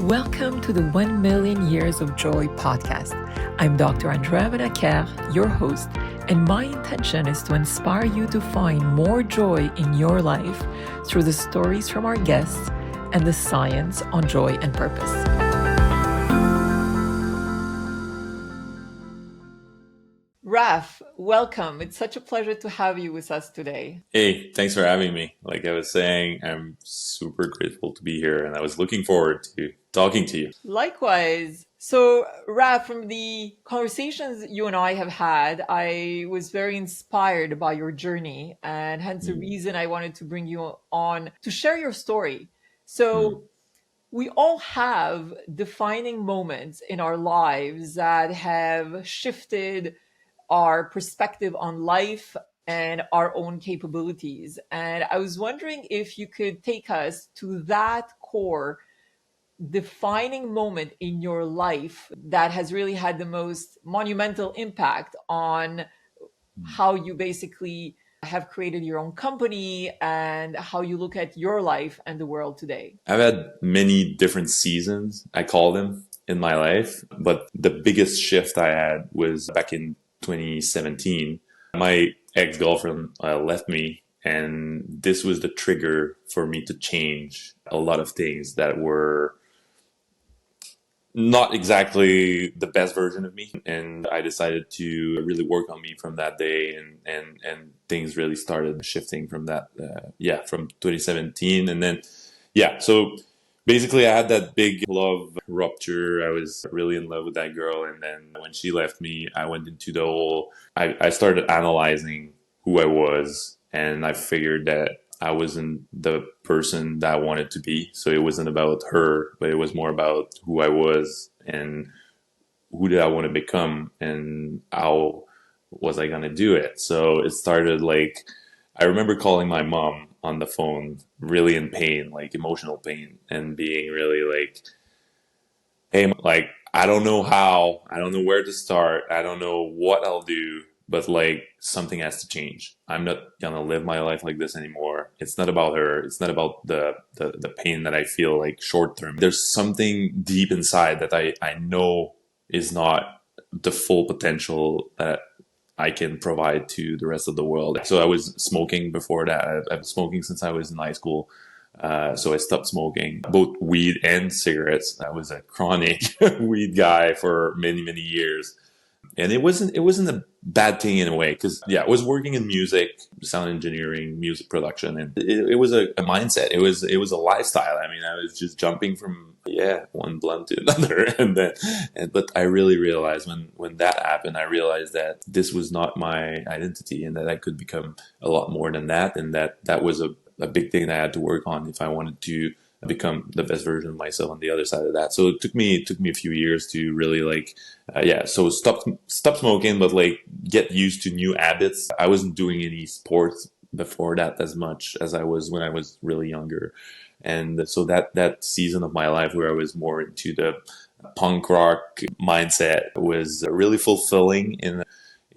Welcome to the 1 Million Years of Joy podcast. I'm Dr. Andrea Benaker, your host, and my intention is to inspire you to find more joy in your life through the stories from our guests and the science on joy and purpose. Raph, welcome. It's such a pleasure to have you with us today. Hey, thanks for having me. Like I was saying, I'm super grateful to be here and I was looking forward to talking to you. Likewise. So, Raph, from the conversations you and I have had, I was very inspired by your journey, and hence the reason I wanted to bring you on to share your story. So, we all have defining moments in our lives that have shifted our perspective on life and our own capabilities. And I was wondering if you could take us to that core defining moment in your life that has really had the most monumental impact on how you basically have created your own company and how you look at your life and the world today. I've had many different seasons, I call them, in my life, but the biggest shift I had was back in 2017. My ex-girlfriend left me, and this was the trigger for me to change a lot of things that were not exactly the best version of me. And I decided to really work on me from that day, and things really started shifting from that, from 2017. And then, so basically I had that big love rupture. I was really in love with that girl. And then when she left me, I went into the whole, I started analyzing who I was, and I figured that I wasn't the person that I wanted to be. So it wasn't about her, but it was more about who I was and who did I want to become and how was I going to do it. So it started like, I remember calling my mom on the phone, really in pain, like emotional pain, and being really like, hey, like, I don't know how, I don't know where to start. I don't know what I'll do. But like something has to change. I'm not gonna live my life like this anymore. It's not about her. It's not about the pain that I feel like short term. There's something deep inside that I know is not the full potential that I can provide to the rest of the world. So I was smoking before that. I've been smoking since I was in high school. So I stopped smoking both weed and cigarettes. I was a chronic weed guy for many, many years. And it wasn't a bad thing in a way, because I was working in music, sound engineering, music production, and it was a mindset. It was a lifestyle. I mean, I was just jumping from one blunt to another, but I really realized when that happened, I realized that this was not my identity, and that I could become a lot more than that, and that was a big thing that I had to work on if I wanted to become the best version of myself on the other side of that. So it took me a few years to really so stop smoking, but like get used to new habits. I wasn't doing any sports before that as much as I was when I was really younger. And so that season of my life where I was more into the punk rock mindset was really fulfilling in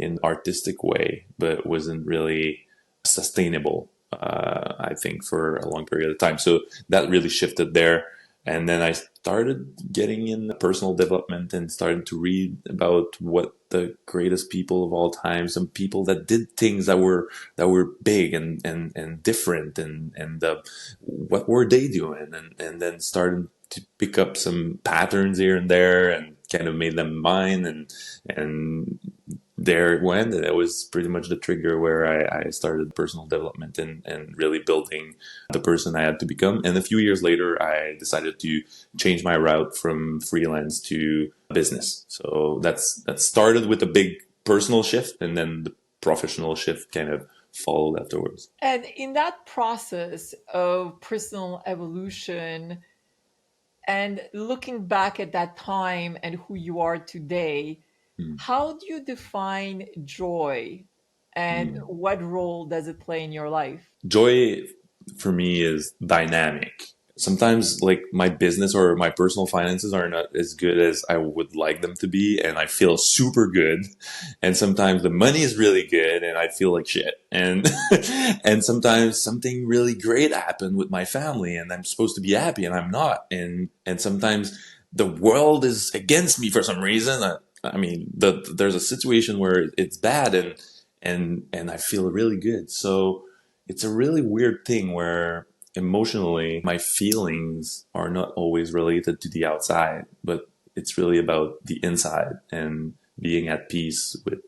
an artistic way, but wasn't really sustainable. I think for a long period of time. So that really shifted there. And then I started getting in personal development and started to read about what the greatest people of all time, some people that did things that were big and different, and what were they doing? And then started to pick up some patterns here and there and kind of made them mine, and there it went. And it was pretty much the trigger where I started personal development and really building the person I had to become. And a few years later, I decided to change my route from freelance to business. So that started with a big personal shift, and then the professional shift kind of followed afterwards. And in that process of personal evolution and looking back at that time and who you are today, how do you define joy, and what role does it play in your life? Joy for me is dynamic. sometimes like my business or my personal finances are not as good as I would like them to be, and I feel super good. And sometimes the money is really good and I feel like shit. And and sometimes something really great happened with my family and I'm supposed to be happy and I'm not. And sometimes the world is against me for some reason. I mean, there's a situation where it's bad and I feel really good. So it's a really weird thing where emotionally my feelings are not always related to the outside, but it's really about the inside and being at peace with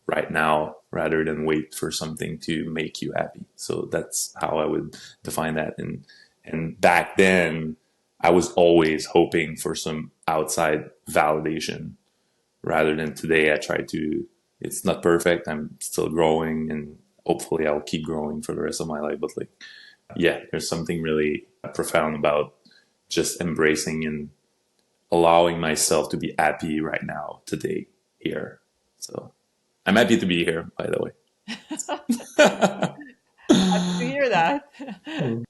right now rather than wait for something to make you happy. So that's how I would define that. And back then I was always hoping for some outside validation rather than today. I try to, it's not perfect. I'm still growing and hopefully I'll keep growing for the rest of my life. But like, yeah, there's something really profound about just embracing and allowing myself to be happy right now, today, here. So I'm happy to be here, by the way. Happy to hear that.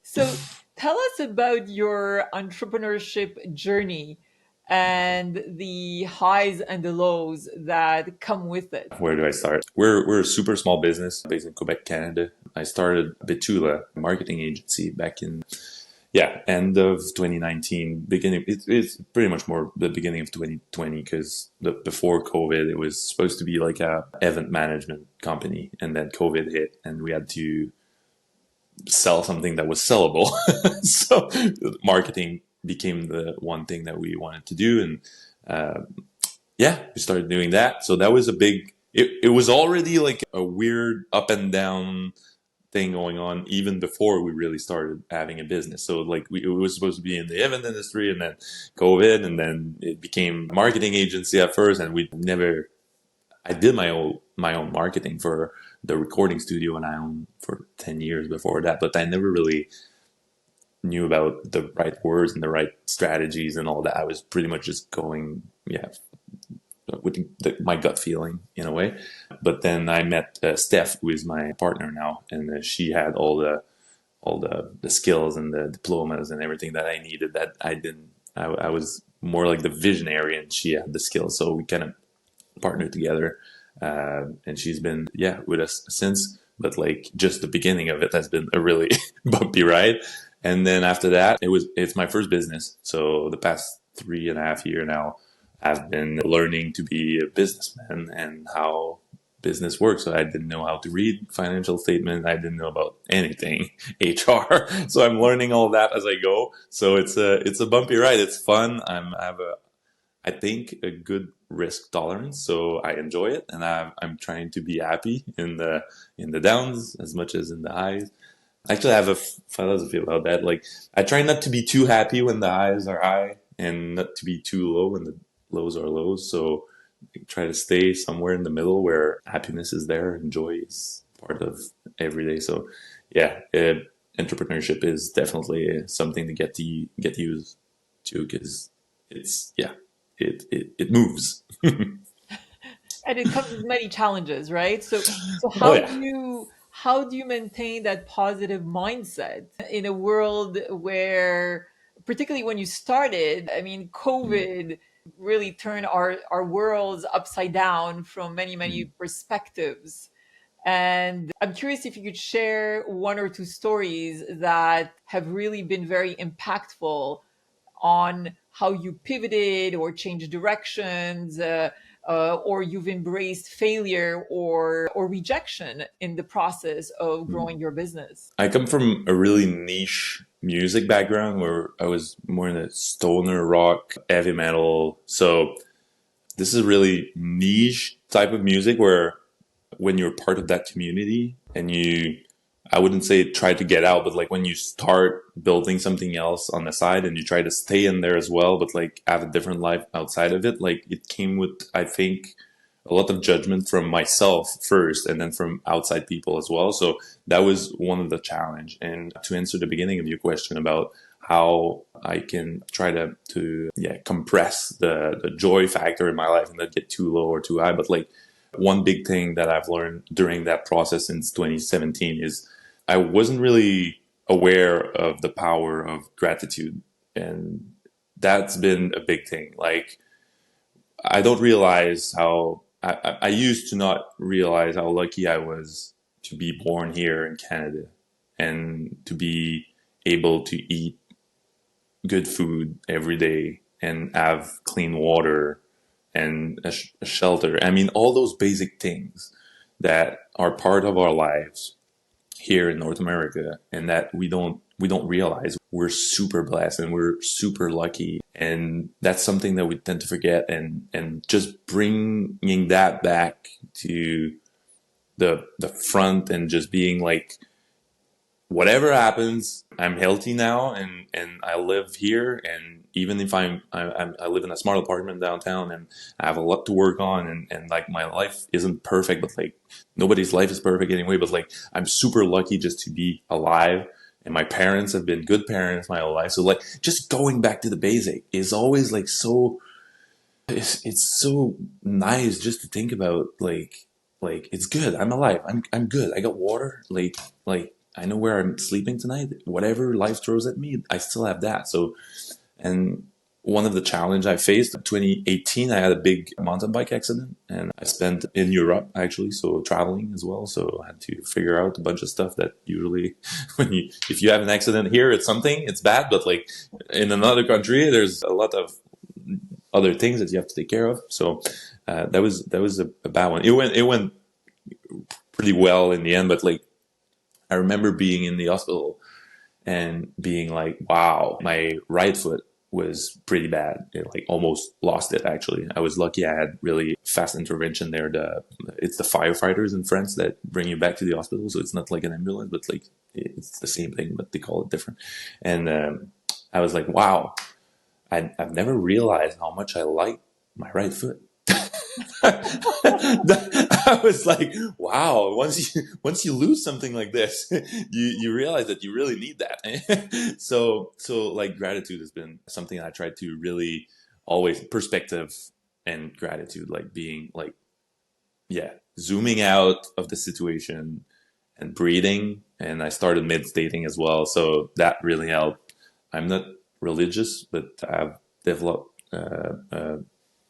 So tell us about your entrepreneurship journey and the highs and the lows that come with it. Where do I start? We're a super small business based in Quebec, Canada. I started Betula, a marketing agency, back in end of 2019, beginning. It's pretty much more the beginning of 2020 because before COVID, it was supposed to be like a event management company, and then COVID hit, and we had to sell something that was sellable. So marketing became the one thing that we wanted to do, and we started doing that. So that was a big. It was already like a weird up and down thing going on even before we really started having a business. So like it was supposed to be in the event industry, and then COVID, and then it became a marketing agency at first, and we never. I did my own marketing for the recording studio, and I owned for 10 years before that, but I never really knew about the right words and the right strategies and all that. I was pretty much just going, with my gut feeling in a way. But then I met Steph, who is my partner now, and she had all the skills and the diplomas and everything that I needed that I didn't. I was more like the visionary, and she had the skills. So we kind of partnered together, and she's been with us since. But like just the beginning of it has been a really bumpy ride. And then after that, it's my first business. So the past 3.5 years now, I've been learning to be a businessman and how business works. So I didn't know how to read financial statement. I didn't know about anything HR. So I'm learning all that as I go. So it's a bumpy ride. It's fun. I have I think a good risk tolerance. So I enjoy it, and I'm trying to be happy in the downs as much as in the highs. Actually, I have a philosophy about that. Like, I try not to be too happy when the highs are high and not to be too low when the lows are lows. So I try to stay somewhere in the middle where happiness is there and joy is part of every day. So entrepreneurship is definitely something to get used to, because it moves. And it comes with many challenges, right? So Oh how do yeah. you maintain that positive mindset in a world where, particularly when you started, I mean, COVID really turned our worlds upside down from many perspectives. And I'm curious if you could share one or two stories that have really been very impactful on how you pivoted or changed directions, or you've embraced failure or rejection in the process of growing your business. I come from a really niche music background where I was more in the stoner rock, heavy metal. So this is a really niche type of music where when you're part of that community and I wouldn't say try to get out, but like when you start building something else on the side and you try to stay in there as well, but like have a different life outside of it, like it came with, I think, a lot of judgment from myself first and then from outside people as well. So that was one of the challenge. And to answer the beginning of your question about how I can try to compress the joy factor in my life and not get too low or too high. But like one big thing that I've learned during that process since 2017 is I wasn't really aware of the power of gratitude. And that's been a big thing. Like, I don't realize how I used to not realize how lucky I was to be born here in Canada and to be able to eat good food every day and have clean water and a shelter. I mean, all those basic things that are part of our lives here in North America, and that we don't realize. We're super blessed and we're super lucky, and that's something that we tend to forget. And just bringing that back to the front and just being like, whatever happens, I'm healthy now, and I live here. And even if I live in a smart apartment downtown, and I have a lot to work on, and like my life isn't perfect, but like nobody's life is perfect anyway. But like I'm super lucky just to be alive, and my parents have been good parents my whole life. So like just going back to the basic is always like so. It's so nice just to think about like it's good. I'm alive. I'm good. I got water. Like I know where I'm sleeping tonight. Whatever life throws at me, I still have that. So, and one of the challenge I faced in 2018, I had a big mountain bike accident, and I spent in Europe actually, so traveling as well. So I had to figure out a bunch of stuff that usually, if you have an accident here, it's bad, but like in another country, there's a lot of other things that you have to take care of. So that was a bad one. It went pretty well in the end, but like I remember being in the hospital and being like, wow, my right foot was pretty bad. It like almost lost it actually. I was lucky I had really fast intervention there. It's the firefighters in France that bring you back to the hospital. So it's not like an ambulance, but like it's the same thing, but they call it different. And I was like, wow, I've never realized how much I like my right foot. I was like, wow, once you lose something like this, you realize that you really need that. So like gratitude has been something I try to really always perspective and gratitude, like being like, yeah, zooming out of the situation and breathing. And I started meditating as well. So that really helped. I'm not religious, but I've developed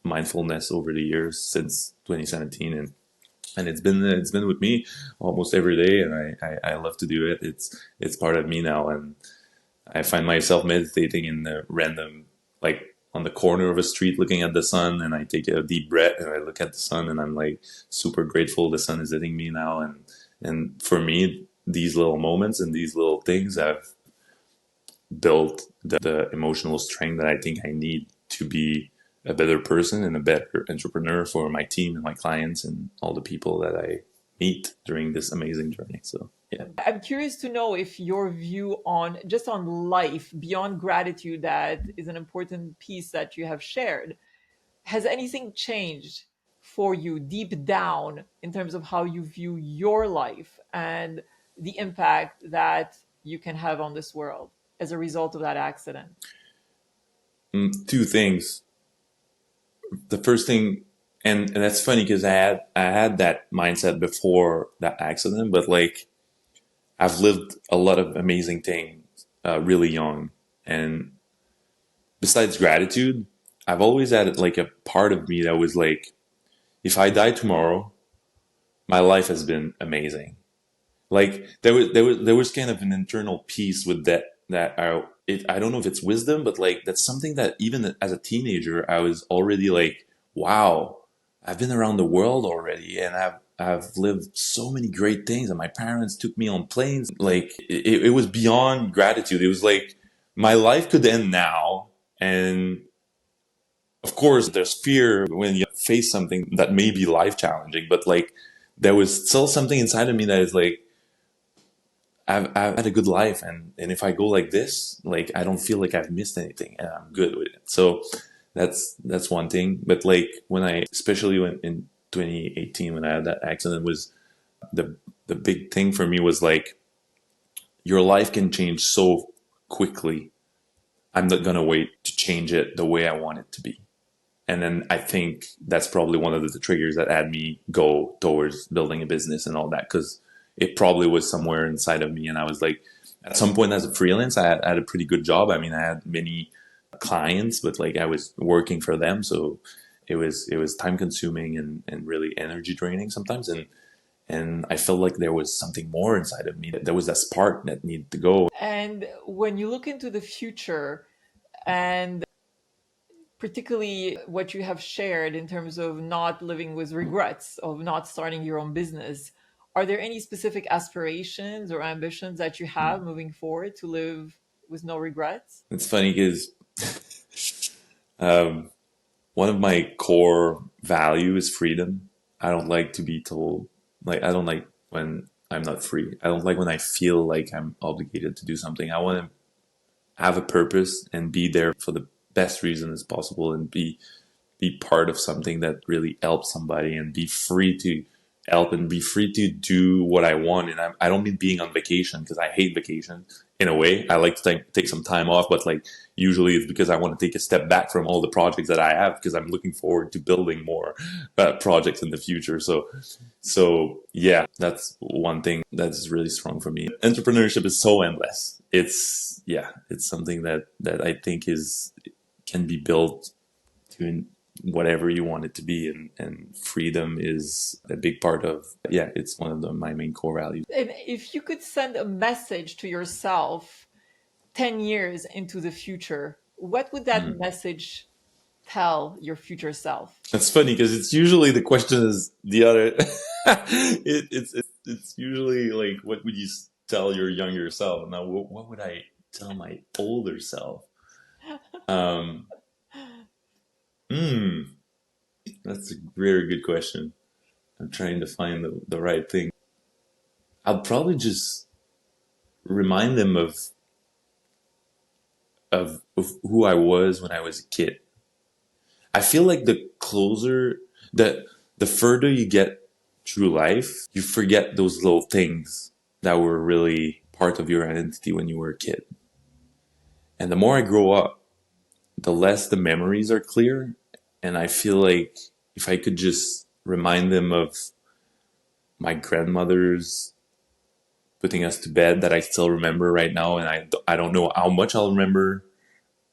mindfulness over the years since 2017, and it's been with me almost every day, and I love to do it. It's part of me now, and I find myself meditating in the random, like on the corner of a street looking at the sun, and I take a deep breath and I look at the sun, and I'm like super grateful the sun is hitting me now. And for me, these little moments and these little things have built the emotional strength that I think I need to be a better person and a better entrepreneur for my team and my clients and all the people that I meet during this amazing journey. So yeah. I'm curious to know if your view on just on life beyond gratitude, that is an important piece that you have shared. Has anything changed for you deep down in terms of how you view your life and the impact that you can have on this world as a result of that accident? Two things. The first thing, and that's funny because I had that mindset before that accident, but like I've lived a lot of amazing things really young. And besides gratitude, I've always had like a part of me that was like, if I die tomorrow, my life has been amazing. Like there was kind of an internal peace with I don't know if it's wisdom, but like that's something that even as a teenager I was already like, wow, I've been around the world already, and I've lived so many great things, and my parents took me on planes. Like it was beyond gratitude. It was like my life could end now, and of course there's fear when you face something that may be life challenging, but like there was still something inside of me that is like, I've had a good life, and if I go like this, like I don't feel like I've missed anything, and I'm good with it. So that's one thing. But like especially when in 2018 when I had that accident, was the big thing for me was like, your life can change so quickly. I'm not gonna wait to change it the way I want it to be. And then I think that's probably one of the triggers that had me go towards building a business and all that, because it probably was somewhere inside of me. And I was like, At some point as a freelance, I had a pretty good job. I mean, I had many clients, but like I was working for them. So it was time consuming and really energy draining sometimes. And I felt like there was something more inside of me. There was that spark that needed to go. And when you look into the future, and particularly what you have shared in terms of not living with regrets, of not starting your own business, are there any specific aspirations or ambitions that you have moving forward to live with no regrets? It's funny because um, one of my core values is freedom. I don't like to be told, like, I don't like when I'm not free. I don't like when I feel like I'm obligated to do something. I want to have a purpose and be there for the best reason as possible and be part of something that really helps somebody and be free to help and be free to do what I want. And I don't mean being on vacation because I hate vacation in a way. I like to take some time off, but like usually it's because I want to take a step back from all the projects that I have because I'm looking forward to building more projects in the future. So yeah, that's one thing that's really strong for me. Entrepreneurship is so endless. It's something that I think can be built to whatever you want it to be, and freedom is a big part of, it's one of my main core values. And if you could send a message to yourself 10 years into the future, what would that message tell your future self? It's funny because it's usually the question is the other it's usually like, what would you tell your younger self? Now what would I tell my older self? um hmm that's a very good question. I'm trying to find the right thing. I'll probably just remind them of who I was when I was a kid. I feel like the further you get through life, you forget those little things that were really part of your identity when you were a kid. And the more I grow up, the less the memories are clear. And I feel like if I could just remind them of my grandmother's putting us to bed that I still remember right now, and I don't know how much I'll remember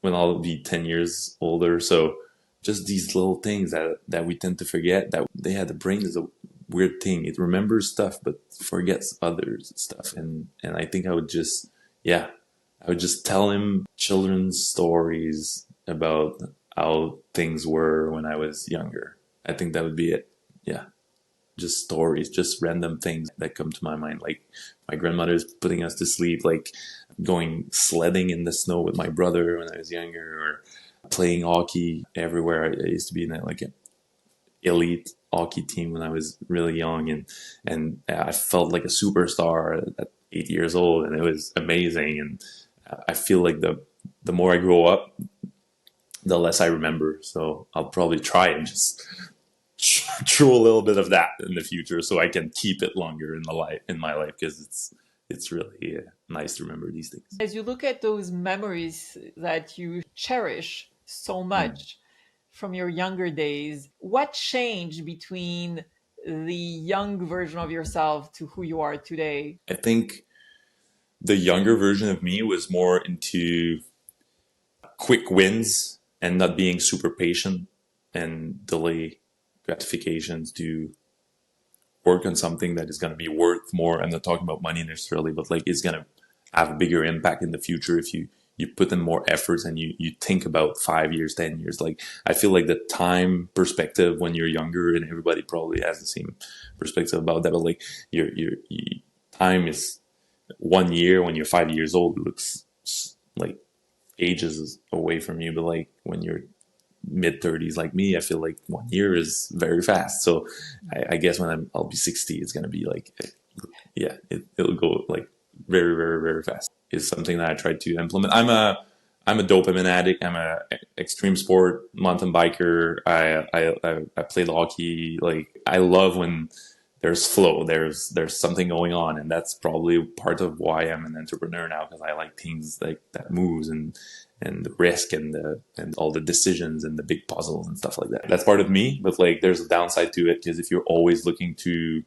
when I'll be 10 years older. So just these little things that we tend to forget, that the brain is a weird thing. It remembers stuff but forgets others stuff. And I think I would just tell him children's stories about how things were when I was younger. I think that would be it. Yeah. Just stories, just random things that come to my mind. Like my grandmother's putting us to sleep, like going sledding in the snow with my brother when I was younger, or playing hockey everywhere. I used to be in like an elite hockey team when I was really young, and I felt like a superstar at 8 years old, and it was amazing. And I feel like the more I grow up, the less I remember. So I'll probably try and just throw a little bit of that in the future so I can keep it longer in my life, because it's really nice to remember these things. As you look at those memories that you cherish so much from your younger days, what changed between the young version of yourself to who you are today? I think the younger version of me was more into quick wins and not being super patient and delay gratifications to work on something that is going to be worth more. I'm not talking about money necessarily, but like it's going to have a bigger impact in the future if you put in more efforts and you think about 5 years, 10 years. Like I feel like the time perspective when you're younger, and everybody probably has the same perspective about that, but like your time is 1 year. When you're 5 years old, it looks like ages away from you, but like when you're mid-30s like me, I feel like 1 year is very fast. So I guess when I'll be 60, it's gonna be like, it'll go like very, very, very fast. Is something that I tried to implement. I'm a dopamine addict. I'm a extreme sport mountain biker. I play hockey. Like I love when there's flow. There's something going on, and that's probably part of why I'm an entrepreneur now, because I like things like that moves and the risk and all the decisions and the big puzzles and stuff like that. That's part of me, but like there's a downside to it, because if you're always looking to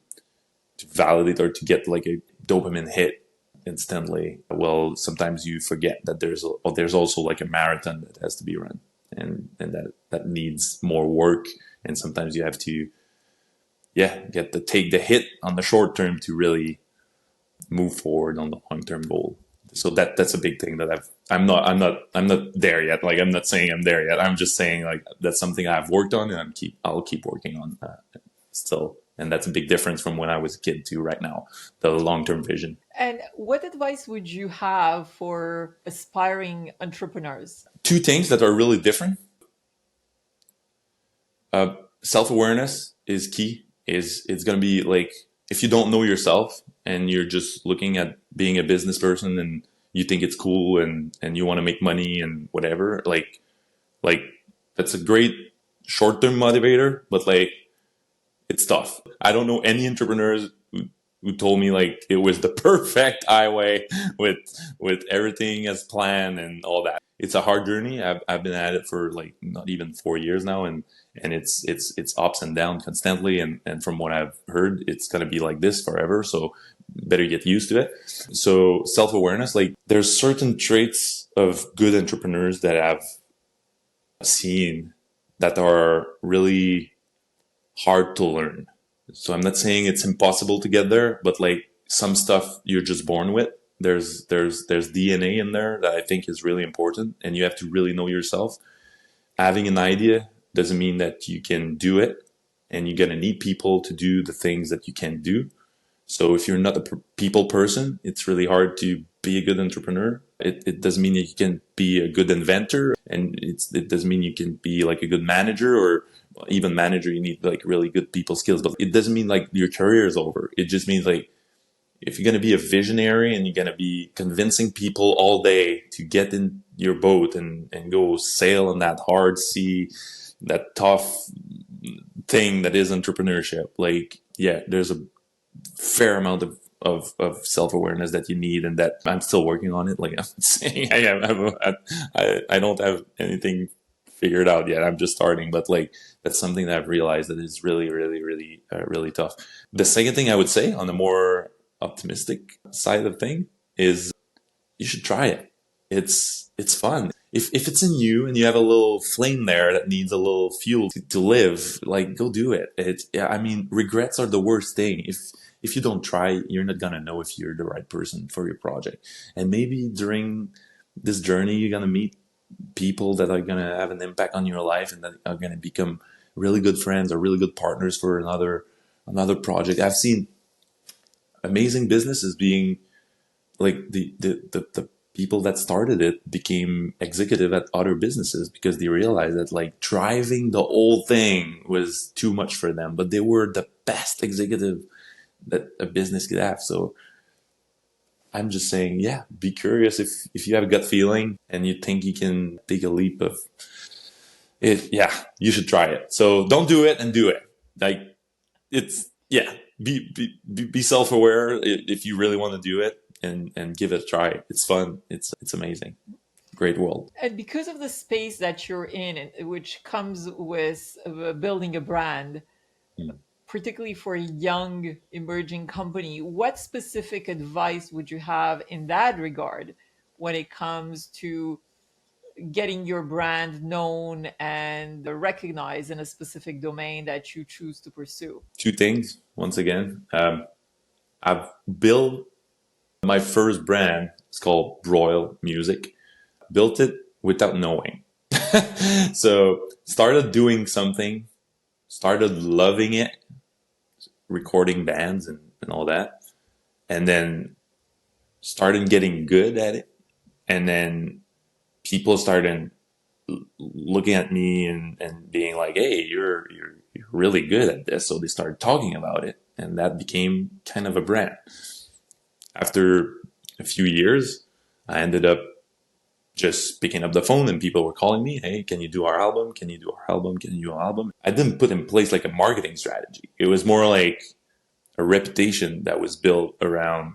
validate or to get like a dopamine hit, instantly. Well, sometimes you forget that there's also like a marathon that has to be run, and that needs more work. And sometimes you have to, yeah, take the hit on the short term to really move forward on the long term goal. So that's a big thing that I'm not there yet. Like, I'm not saying I'm there yet. I'm just saying, like, that's something I've worked on, and I'll keep working on still. And that's a big difference from when I was a kid to right now, the long term vision. And what advice would you have for aspiring entrepreneurs? Two things that are really different. Self awareness is key. Is It's gonna be like, if you don't know yourself and you're just looking at being a business person and you think it's cool and you want to make money and whatever, like that's a great short term motivator, but like, it's tough. I don't know any entrepreneurs who told me like it was the perfect highway with everything as planned and all that. It's a hard journey. I've been at it for like not even 4 years now, and it's ups and downs constantly. And from what I've heard, it's gonna be like this forever. So better get used to it. So self awareness, like, there's certain traits of good entrepreneurs that I've seen that are really hard to learn. So I'm not saying it's impossible to get there, but like, some stuff you're just born with. There's DNA in there that I think is really important, and you have to really know yourself. Having an idea doesn't mean that you can do it, and you're gonna need people to do the things that you can do. So if you're not a people person, it's really hard to be a good entrepreneur. It doesn't mean that you can be a good inventor, and it doesn't mean you can be like a good manager, or even manager. You need like really good people skills, but it doesn't mean like your career is over. It just means like, if you're going to be a visionary and you're going to be convincing people all day to get in your boat and go sail on that hard sea, that tough thing that is entrepreneurship, like, yeah, there's a fair amount of self-awareness that you need, and that I'm still working on it. Like, I'm saying, I don't have anything figured out yet. I'm just starting, but like, that's something that I've realized that is really, really, really, really tough. The second thing I would say, on the more optimistic side of thing, is you should try it. It's fun. If it's in you and you have a little flame there that needs a little fuel to live, like, go do it. Yeah, I mean, regrets are the worst thing. If you don't try, you're not gonna know if you're the right person for your project. And maybe during this journey, you're gonna meet people that are gonna have an impact on your life, and that are gonna become really good friends or really good partners for another project. I've seen amazing businesses being like, the people that started it became executive at other businesses, because they realized that like, driving the whole thing was too much for them, but they were the best executive that a business could have. So I'm just saying, yeah, be curious. If you have a gut feeling and you think you can take a leap of it, yeah, you should try it. So don't do it, and do it. Like, it's, yeah, be self-aware if you really want to do it, and give it a try. It's fun. It's amazing. Great world. And because of the space that you're in, which comes with building a brand, Mm. particularly for a young emerging company, what specific advice would you have in that regard when it comes to getting your brand known and recognized in a specific domain that you choose to pursue? Two things. Once again, I've built my first brand. It's called Royal Music. Built it without knowing. So started doing something, started loving it, recording bands and all that, and then started getting good at it, and then people started looking at me and being like, hey, you're really good at this. So they started talking about it, and that became kind of a brand. After a few years, I ended up just picking up the phone, and people were calling me, hey, can you do our album? Can you do our album? Can you do our album? I didn't put in place like a marketing strategy. It was more like a reputation that was built around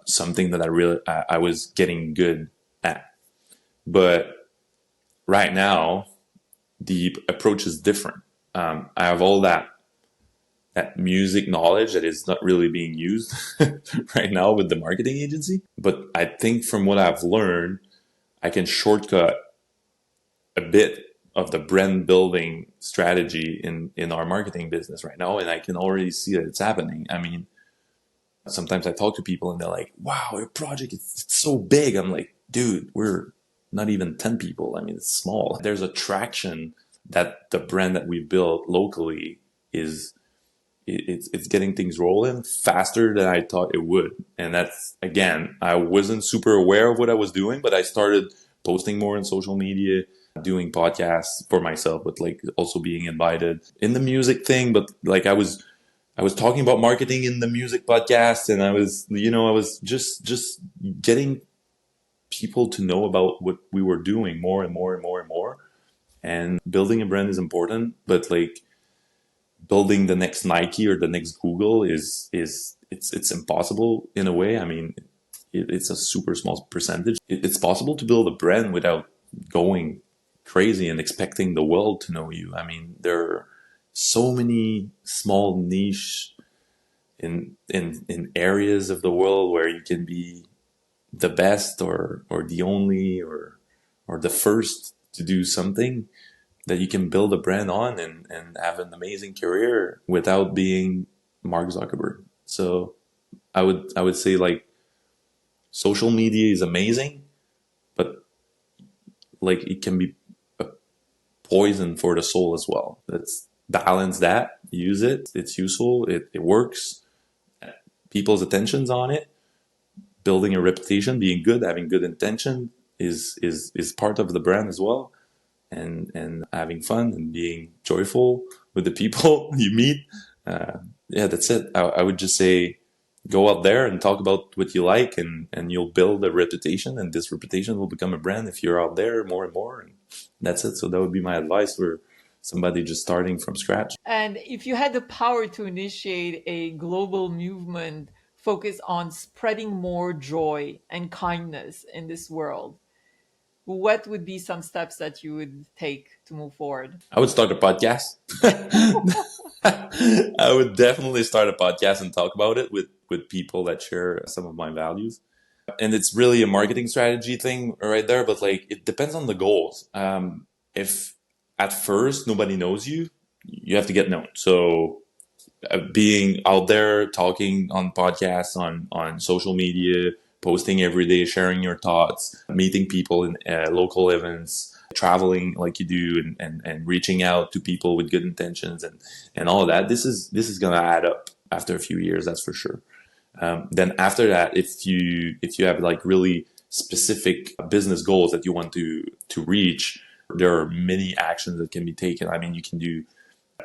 something that I was getting good at. But right now, the approach is different. I have all that that music knowledge that is not really being used right now with the marketing agency. But I think from what I've learned, I can shortcut a bit of the brand building strategy in our marketing business right now. And I can already see that it's happening. I mean, sometimes I talk to people and they're like, wow, your project is so big. I'm like, dude, we're not even 10 people. I mean, it's small. There's a traction that the brand that we built locally is, it's getting things rolling faster than I thought it would. And that's, again, I wasn't super aware of what I was doing, but I started posting more on social media, doing podcasts for myself, but like also being invited in the music thing. But like I was talking about marketing in the music podcast, and I was just getting people to know about what we were doing more and more and more and more. And building a brand is important, but like building the next Nike or the next Google it's impossible in a way. I mean, it's a super small percentage. It's possible to build a brand without going crazy and expecting the world to know you. I mean, there are so many small niche in areas of the world where you can be the best or the only or the first to do something that you can build a brand on and have an amazing career without being Mark Zuckerberg. So I would say like social media is amazing, but like it can be a poison for the soul as well. Let's balance that, use it, it's useful, it works, people's attention's on it, building a reputation, being good, having good intention is part of the brand as well. And having fun and being joyful with the people you meet. Yeah, that's it. I would just say go out there and talk about what you like, and you'll build a reputation, and this reputation will become a brand if you're out there more and more. And that's it. So that would be my advice for somebody just starting from scratch. And if you had the power to initiate a global movement focused on spreading more joy and kindness in this world, what would be some steps that you would take to move forward? I would start a podcast. I would definitely start a podcast and talk about it with people that share some of my values. And it's really a marketing strategy thing right there, but like it depends on the goals. If at first nobody knows you, you have to get known. So being out there, talking on podcasts, on social media, posting every day, sharing your thoughts, meeting people in local events, traveling like you do, and reaching out to people with good intentions and all of that. This is gonna add up after a few years, that's for sure. Then after that, if you have like really specific business goals that you want to reach, there are many actions that can be taken. I mean, you can do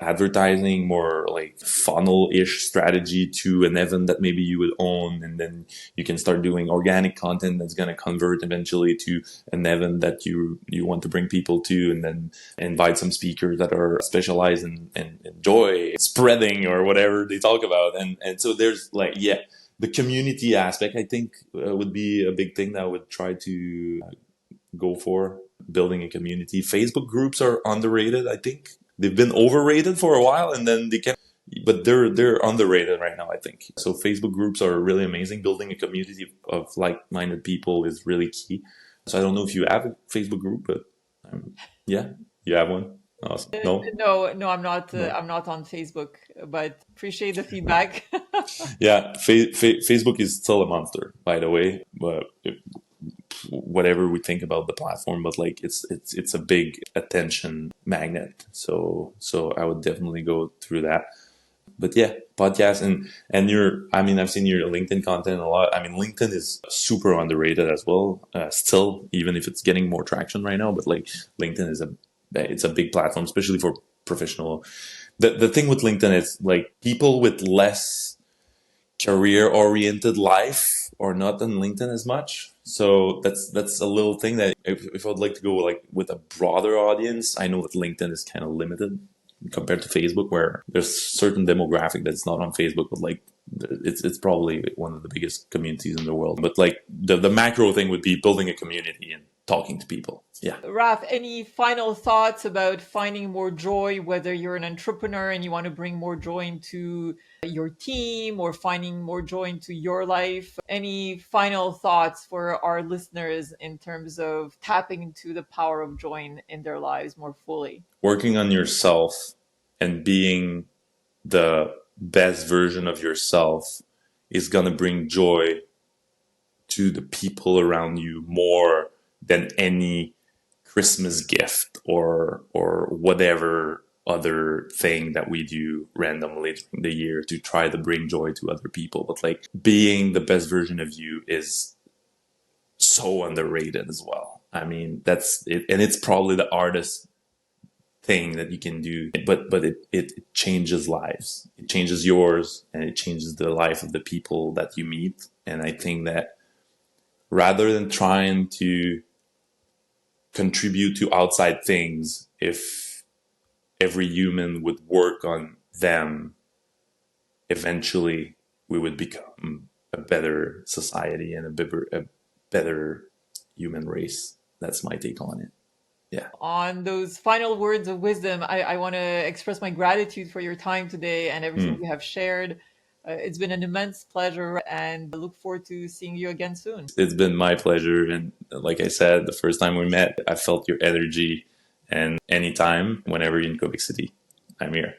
advertising, more like funnel-ish strategy to an event that maybe you would own, and then you can start doing organic content that's going to convert eventually to an event that you want to bring people to, and then invite some speakers that are specialized in joy spreading or whatever they talk about. And so there's like, yeah, the community aspect, I think, would be a big thing that I would try to go for, building a community. Facebook groups are underrated, I think. They've been overrated for a while, and then but they're underrated right now, I think. So Facebook groups are really amazing. Building a community of like-minded people is really key. So I don't know if you have a Facebook group, but yeah, you have one. Awesome. No, No, I'm not. no. I'm not on Facebook, but appreciate the feedback. Yeah, Facebook is still a monster, by the way. But whatever we think about the platform, but like it's a big attention magnet. So I would definitely go through that. But yeah, podcast and I mean, I've seen your LinkedIn content a lot. I mean, LinkedIn is super underrated as well. Still, even if it's getting more traction right now, but like LinkedIn it's a big platform, especially for professional. The thing with LinkedIn is like people with less career oriented life or not on LinkedIn as much. So that's a little thing that if I'd like to go like with a broader audience, I know that LinkedIn is kind of limited compared to Facebook, where there's certain demographic that's not on Facebook, but like it's probably one of the biggest communities in the world. But like the macro thing would be building a community talking to people. Yeah. Raf, any final thoughts about finding more joy, whether you're an entrepreneur and you want to bring more joy into your team or finding more joy into your life? Any final thoughts for our listeners in terms of tapping into the power of joy in their lives more fully? Working on yourself and being the best version of yourself is going to bring joy to the people around you more than any Christmas gift or whatever other thing that we do randomly during the year to try to bring joy to other people. But like being the best version of you is so underrated as well. I mean, that's it, and it's probably the hardest thing that you can do, but it changes lives. It changes yours and it changes the life of the people that you meet. And I think that rather than trying to contribute to outside things, if every human would work on them, eventually we would become a better society and a better human race. That's my take on it. Yeah. On those final words of wisdom, I want to express my gratitude for your time today and everything you have shared. It's been an immense pleasure and I look forward to seeing you again soon. It's been my pleasure. And like I said, the first time we met, I felt your energy. And anytime, whenever you're in Quebec City, I'm here.